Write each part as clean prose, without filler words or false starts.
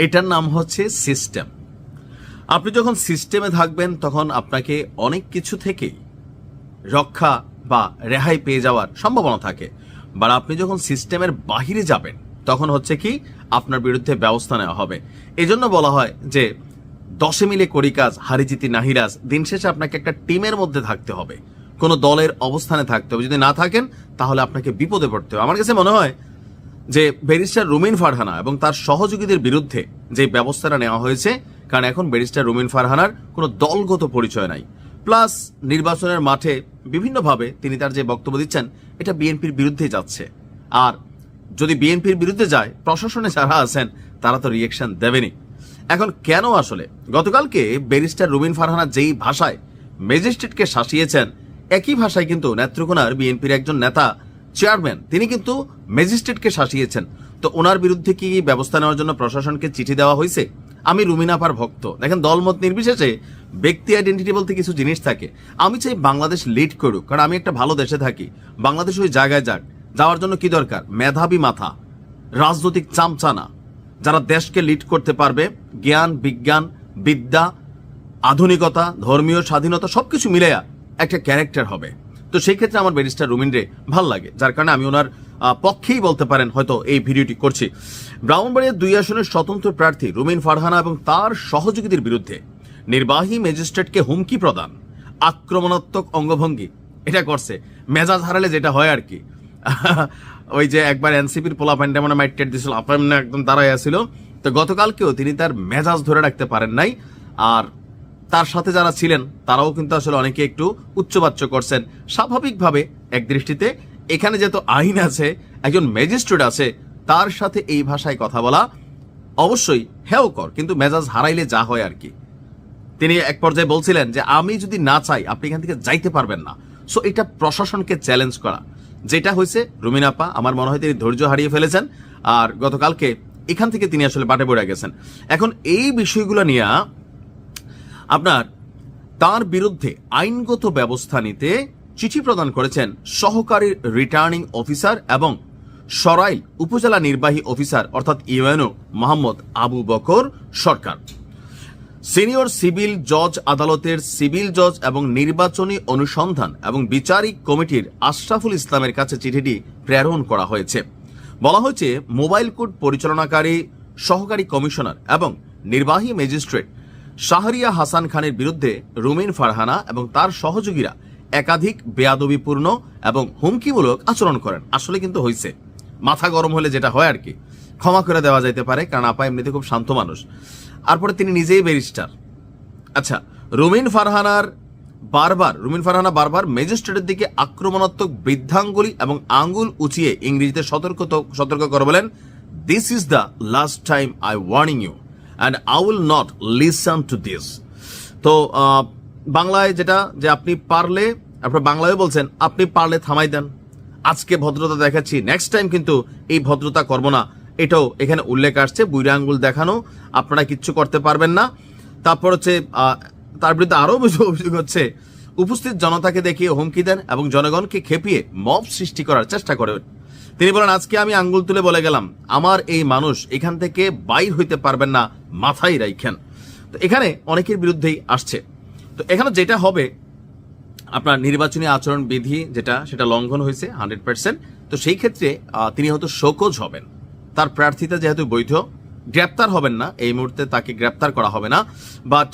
এটার নাম হচ্ছে সিস্টেম। আপনি যখন সিস্টেমে থাকবেন তখন আপনাকে অনেক কিছু থেকেই রক্ষা বা রেহাই পেয়ে যাওয়ার সম্ভাবনা থাকে। বা আপনি যখন সিস্টেমের বাহিরে যাবেন তখন হচ্ছে কি আপনার বিরুদ্ধে ব্যবস্থা নেওয়া হবে। এজন্য বলা হয় যে 10 মিলে করি কাজ, হারিজিতি নাহিরাজ। দিন শেষে আপনাকে একটা টিমের মধ্যে থাকতে হবে, কোনো দলের অবস্থানে থাকতে হবে। যদি না থাকেন তাহলে আপনাকে বিপদে পড়তে হবে। আমার কাছে মনে হয় যে ব্যারিস্টার রুমিন ফারহানা এবং তার সহযোগীদের বিরুদ্ধে যে ব্যবস্থাটা নেওয়া হয়েছে, কারণ এখন ব্যারিস্টার রুমিন ফারহানার কোনো দলগত পরিচয় নাই, প্লাস নির্বাচনের মাঠে বিভিন্নভাবে তিনি তার যে বক্তব্য দিচ্ছেন এটা বিএনপির বিরুদ্ধে যাচ্ছে। আর যদি বিএনপির বিরুদ্ধে যায়, প্রশাসনে যারা আছেন তারা তো রিয়েকশন দেবেনি। এখন কেন আসলে গতকালকে ব্যারিস্টার রুমিন ফারহানা যেই ভাষায় ম্যাজিস্ট্রেটকে শাসিয়েছেন, একই ভাষায় কিন্তু নেত্রকোনার বিএনপির একজন নেতা চেয়ারম্যান তিনি কিন্তু ম্যাজিস্ট্রেটকে শাসিয়েছেন। তো ওনার বিরুদ্ধে কি ব্যবস্থা নেওয়ার জন্য প্রশাসনকে চিঠি দেওয়া হয়েছে? আমি রুমিন আপার ভক্ত, দেখেন দলমত নির্বিশেষে ব্যক্তি আইডেন্টিটি বলতে কিছু জিনিস থাকে। আমি চাই বাংলাদেশ লিড করুক, কারণ আমি একটা ভালো দেশে থাকি। বাংলাদেশ ওই জায়গায় যাক, যাওয়ার জন্য কি দরকার? মেধাবী মাথা, রাজনৈতিক চামচানা, যারা দেশকে লিড করতে পারবে, জ্ঞান বিজ্ঞান বিদ্যা আধুনিকতা ধর্মীয় স্বাধীনতা সবকিছু মিলাইয়া একটা ক্যারেক্টার হবে। তো সেই ক্ষেত্রে আমার ব্যারিস্টার রুমিন রে ভাল লাগে, যার কারণে আমি ওনার পক্ষেই বলতে পারেন হয়তো এই ভিডিওটি করছি। ব্রাহ্মণবাড়িয়ার 2 আসনের স্বতন্ত্র প্রার্থী রুমিন ফারহানা এবং তার সহযোগীদের বিরুদ্ধে নির্বাহী ম্যাজিস্ট্রেটকে হুমকি প্রদান, আক্রমণাত্মক অঙ্গভঙ্গি এটা করছে। মেজাজ হারালে যেটা হয় আর কি, ওই যে একবার এনসিপির পোলা প্যান্ডে মানে মাইটেট দিয়েছিল, আপনার একদম দাঁড়াই আসছিল। তো গতকালকেও তিনি তার মেজাজ ধরে রাখতে পারেন নাই। আর তার সাথে যারা ছিলেন তারাও কিন্তু আসলে অনেকে একটু উচ্চবাচ্য করছেন স্বাভাবিকভাবে এক দৃষ্টিতে। এখানে যেহেতু আইন আছে, একজন ম্যাজিস্ট্রেট আছে, তার সাথে এই ভাষায় কথা বলা অবশ্যই হেও কর, কিন্তু মেজাজ হারাইলে যা হয় আর কি। তিনি এক পর্যায়ে বলছিলেন যে আমি যদি না চাই আপনি এখান থেকে যাইতে পারবেন না। সো এটা প্রশাসনকে চ্যালেঞ্জ করা, যেটা হয়েছে রুমিন আপা আমার মনে হয় তিনি ধৈর্য হারিয়ে ফেলেছেন। আর গতকালকে এখান থেকে তিনি আসলে বাটে পড়ে গেছেন। এখন এই বিষয়গুলো নিয়ে আপনার তার বিরুদ্ধে আইনগত ব্যবস্থা নিতে চিঠি প্রদান করেছেন সহকারী রিটার্নিং অফিসার এবং সরাইল উপজেলা নির্বাহী অফিসার অর্থাৎ ইউএনও মোহাম্মদ আবু বকর সরকার। সিনিয়র সিভিল জজ আদালতের সিভিল জজ এবং নির্বাচনী অনুসন্ধান এবং বিচারিক কমিটির আশরাফুল ইসলামের কাছে চিঠিটি প্রেরণ করা হয়েছে। বলা হয়েছে মোবাইল কোর্ট পরিচালনাকারী সহকারী কমিশনার এবং নির্বাহী ম্যাজিস্ট্রেট শাহরিয়া হাসান খানের বিরুদ্ধে রুমিন ফারহানা এবং তার সহযোগীরা একাধিক বেয়াদবিপূর্ণ এবং হুমকিমূলক আচরণ করেন। আসলে কিন্তু হয়েছে, মাথা গরম হলে যেটা হয় আর কি, ক্ষমা করে দেওয়া যাইতে পারে, কারণ আপা এমনিতে খুব শান্ত মানুষ। তারপরে তিনি নিজেই ব্যারিস্টার। আচ্ছা, রুমিন ফারহানা বারবার ম্যাজিস্ট্রেটের দিকে আক্রমণাত্মক বৃদ্ধাঙ্গুলি এবং আঙ্গুল উঁচিয়ে ইংরেজিতে সতর্ক করে বলেন, this is the last time I warning you and I will not listen to this. তো বাংলায় যেটা যে আপনি পারলে, আপনার বাংলায় বলছেন আপনি পারলে থামাই দেন, আজকে ভদ্রতা দেখাচ্ছি, নেক্সট টাইম কিন্তু এই ভদ্রতা করব না, এটাও এখানে উল্লেখ আসছে। বুইরা আঙ্গুল দেখানো, আপনারা কিচ্ছু করতে পারবেন না। তারপর হচ্ছে তার বিরুদ্ধে আরও অভিযোগ হচ্ছে উপস্থিত জনতাকে দেখিয়ে হুমকি দেন এবং জনগণকে খেপিয়ে মব সৃষ্টি করার চেষ্টা করেন। তিনি বলেন, আজকে আমি আঙ্গুল তুলে বলে গেলাম, আমার এই মানুষ এখান থেকে বাইর হইতে পারবেন না, মাথায় রাখেন। তো এখানে অনেকের বিরুদ্ধেই আসছে। তো এখানে যেটা হবে, আপনার নির্বাচনী আচরণ বিধি যেটা সেটা লঙ্ঘন হয়েছে 100%। তো সেই ক্ষেত্রে তিনি হয়তো শোকজ হবেন। তার প্রার্থিতা যেহেতু বৈধ, গ্রেপ্তার হবেন না, এই মুহূর্তে তাকে গ্রেপ্তার করা হবে না। বাট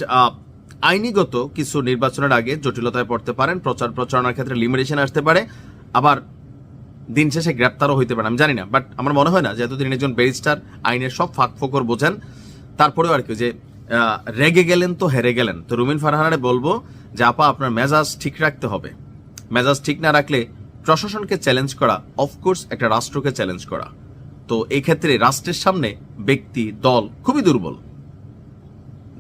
আইনিগত কিছু নির্বাচনের আগে জটিলতায় পড়তে পারেন, প্রচার প্রচারণার ক্ষেত্রে লিমিটেশন আসতে পারে, আবার দিন শেষে গ্রেপ্তারও হইতে পারে, আমি জানি না। বাট আমার মনে হয় না, যেহেতু তিনি একজন ব্যারিস্টার, আইনের সব ফাঁক ফোকর বোঝেন, তারপরেও আর কি যে রেগে গেলেন তো হেরে গেলেন। তো রুমিন ফারহানারে বলবো যে আপা আপনার মেজাজ ঠিক রাখতে হবে। মেজাজ ঠিক না রাখলে প্রশাসনকে চ্যালেঞ্জ করা অফকোর্স একটা রাষ্ট্রকে চ্যালেঞ্জ করা। তো এই ক্ষেত্রে রাষ্ট্রের সামনে ব্যক্তি দল খুবই দুর্বল।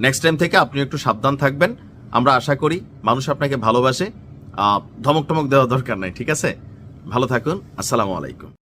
নেক্সট টাইম থেকে আপনি একটু সাবধান থাকবেন। আমরা আশা করি মানুষ আপনাকে ভালোবাসে, ধমক টমক দেওয়া দরকার নাই, ঠিক আছে? ভালো থাকুন, আসসালামু আলাইকুম।